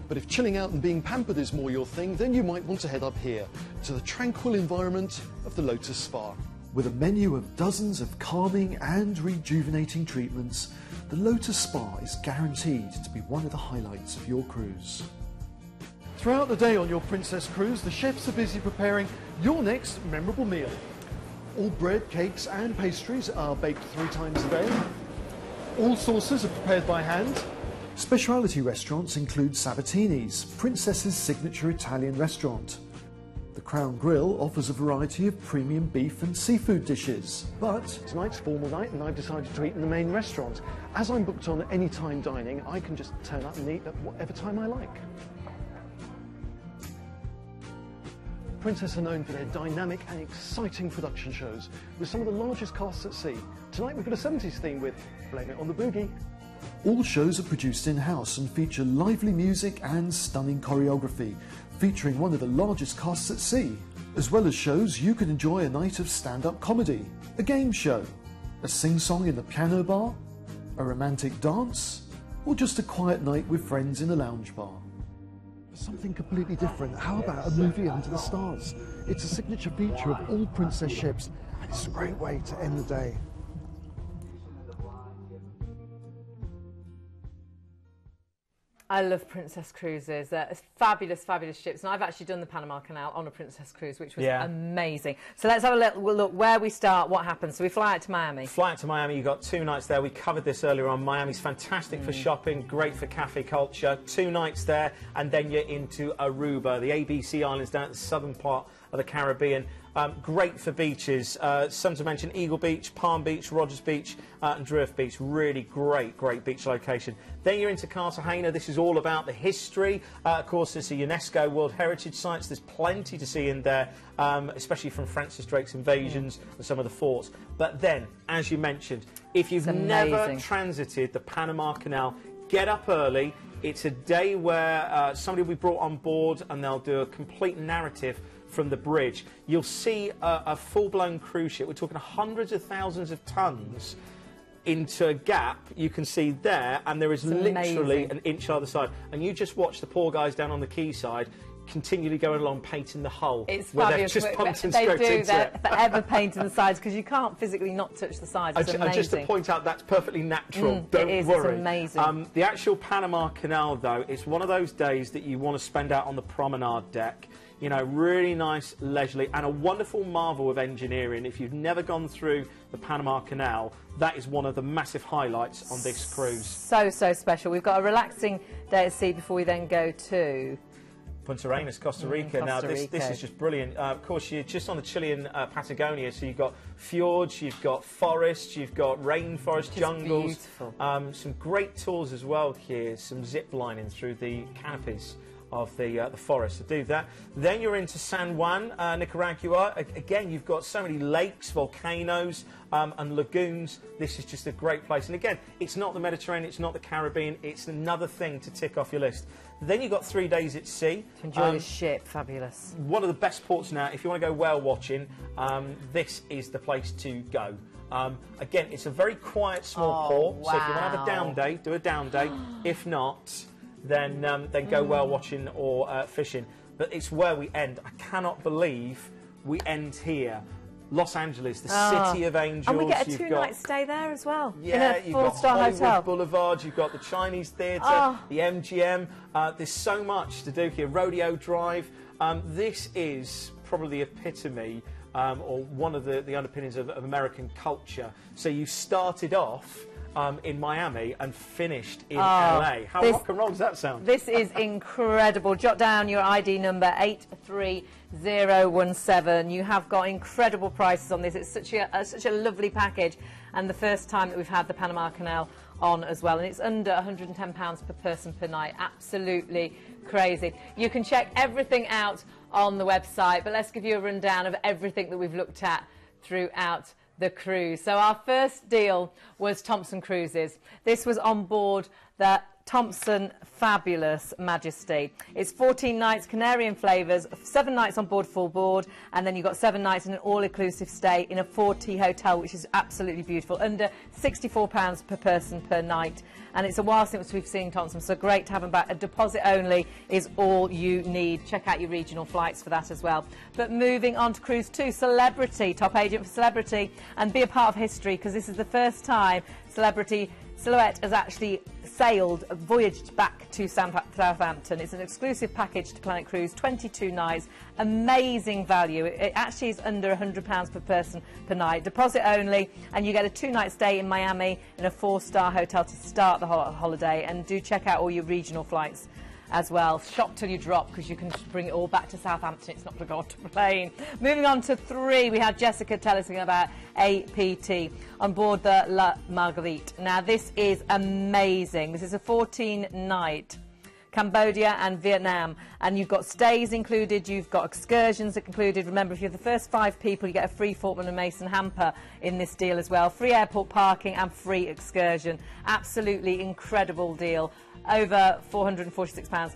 But if chilling out and being pampered is more your thing, then you might want to head up here, to the tranquil environment of the Lotus Spa. With a menu of dozens of calming and rejuvenating treatments, the Lotus Spa is guaranteed to be one of the highlights of your cruise. Throughout the day on your Princess Cruise, the chefs are busy preparing your next memorable meal. All bread, cakes and pastries are baked 3 times a day. All sauces are prepared by hand. Specialty restaurants include Sabatini's, Princess's signature Italian restaurant. The Crown Grill offers a variety of premium beef and seafood dishes. But tonight's formal night and I've decided to eat in the main restaurant. As I'm booked on anytime dining, I can just turn up and eat at whatever time I like. Princess are known for their dynamic and exciting production shows, with some of the largest casts at sea. Tonight we've got a 70s theme with Blame It on the Boogie. All shows are produced in-house and feature lively music and stunning choreography, featuring one of the largest casts at sea. As well as shows, you can enjoy a night of stand-up comedy, a game show, a sing-song in the piano bar, a romantic dance, or just a quiet night with friends in a lounge bar. Something completely different. How about a movie under the stars? It's a signature feature of all Princess ships, and it's a great way to end the day. I love Princess Cruises. They're fabulous, fabulous ships. And I've actually done the Panama Canal on a Princess Cruise, which was amazing. So let's have a little look where we start, what happens. So we fly out to Miami. Fly out to Miami, you've got 2 nights there. We covered this earlier on. Miami's fantastic for shopping, great for cafe culture. 2 nights there, and then you're into Aruba, the ABC Islands down at the southern part of the Caribbean. Great for beaches. Some to mention Eagle Beach, Palm Beach, Rogers Beach and Drurf Beach. Really great beach location. Then you're into Cartagena. This is all about the history. Of course, it's a UNESCO World Heritage Site. There's plenty to see in there, especially from Francis Drake's invasions and some of the forts. But then, as you mentioned, if you've never transited the Panama Canal, get up early. It's a day where somebody will be brought on board and they'll do a complete narrative from the bridge. You'll see a full-blown cruise ship. We're talking hundreds of thousands of tons into a gap you can see there, and there is literally an inch either side. And you just watch the poor guys down on the quayside continually going along painting the hull. It's where fabulous. They've just pumped and they scraped do. into They're it. forever painting the sides because you can't physically not touch the sides. It's amazing. Just to point out, that's perfectly natural. Don't worry. It's amazing. The actual Panama Canal, though, it's one of those days that you want to spend out on the promenade deck. You know, really nice, leisurely, and a wonderful marvel of engineering. If you've never gone through the Panama Canal, that is one of the massive highlights on this cruise. So special. We've got a relaxing day at sea before we then go to Punta Arenas, Costa Rica. Now, this is just brilliant. Of course, you're just on the Chilean Patagonia, so you've got fjords, you've got forests, you've got rainforest, jungles. Beautiful. Some great tours as well here, some zip lining through the canopies of the forest to do that. Then you're into San Juan, Nicaragua. Again, you've got so many lakes, volcanoes and lagoons. This is just a great place. And again, it's not the Mediterranean, it's not the Caribbean, it's another thing to tick off your list. Then you've got 3 days at sea. To enjoy the ship, fabulous. One of the best ports now, if you want to go whale watching, this is the place to go. Again, it's a very quiet, small port, wow. so if you want to have a down day, do a down day. If not, then go whale watching or fishing. But it's where we end. I cannot believe we end here. Los Angeles, the city of angels. And we get a two-night stay there as well. Yeah, in a you've got four-star Hollywood hotel. Boulevard, you've got the Chinese Theatre, the MGM. There's so much to do here. Rodeo Drive. This is probably the epitome or one of the underpinnings of American culture. So you started off in Miami and finished in LA. How rock and roll does that sound? This is incredible. Jot down your ID number, 83017. You have got incredible prices on this. It's such a lovely package, and the first time that we've had the Panama Canal on as well, and it's under £110 per person per night. Absolutely crazy. You can check everything out on the website, but let's give you a rundown of everything that we've looked at throughout the cruise. So our first deal was Thomson Cruises. This was on board the Thomson Fabulous Majesty. It's 14 nights, Canarian flavours, 7 nights on board full board, and then you've got 7 nights in an all-inclusive stay in a 4T hotel, which is absolutely beautiful, under £64 per person per night. And it's a while since we've seen Thomson, so great to have them back. A deposit only is all you need. Check out your regional flights for that as well. But moving on to Cruise 2, Celebrity, top agent for Celebrity, and be a part of history, because this is the first time Celebrity Silhouette has actually voyaged back to Southampton. It's an exclusive package to Planet Cruise, 22 nights, amazing value. It actually is under £100 per person per night, deposit only, and you get a 2-night stay in Miami in a 4-star hotel to start the holiday. And do check out all your regional flights as well. Shop till you drop, because you can bring it all back to Southampton. It's not going to go onto a plane. Moving on to 3, we had Jessica tell us about APT on board the La Marguerite. Now this is amazing. This is a 14-night Cambodia and Vietnam, and you've got stays included, you've got excursions included. Remember, if you're the first 5 people, you get a free Fortman & Mason hamper in this deal as well. Free airport parking and free excursion. Absolutely incredible deal. Over £446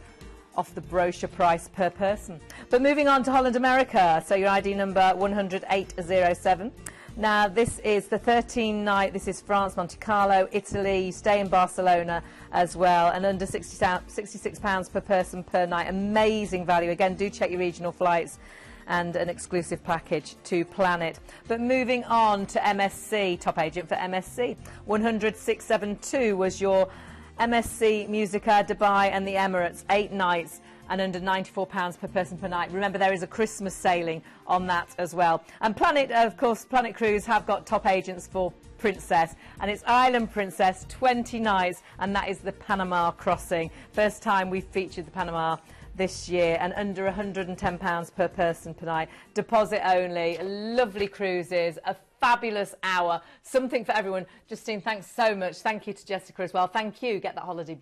off the brochure price per person. But moving on to Holland America, so your ID number 100807. Now this is the 13-night, this is France, Monte Carlo, Italy. You stay in Barcelona as well, and under £66 per person per night. Amazing value. Again, do check your regional flights and an exclusive package to Planet. But moving on to MSC, top agent for MSC, 100672 was your MSC Musica, Dubai and the Emirates, 8 nights and under £94 per person per night. Remember, there is a Christmas sailing on that as well. And Planet, of course, Planet Cruise have got top agents for Princess, and it's Island Princess, 20 nights, and that is the Panama crossing. First time we've featured the Panama this year, and under £110 per person per night. Deposit only, lovely cruises, a fabulous hour, something for everyone. Justine, thanks so much. Thank you to Jessica as well. Thank you. Get that holiday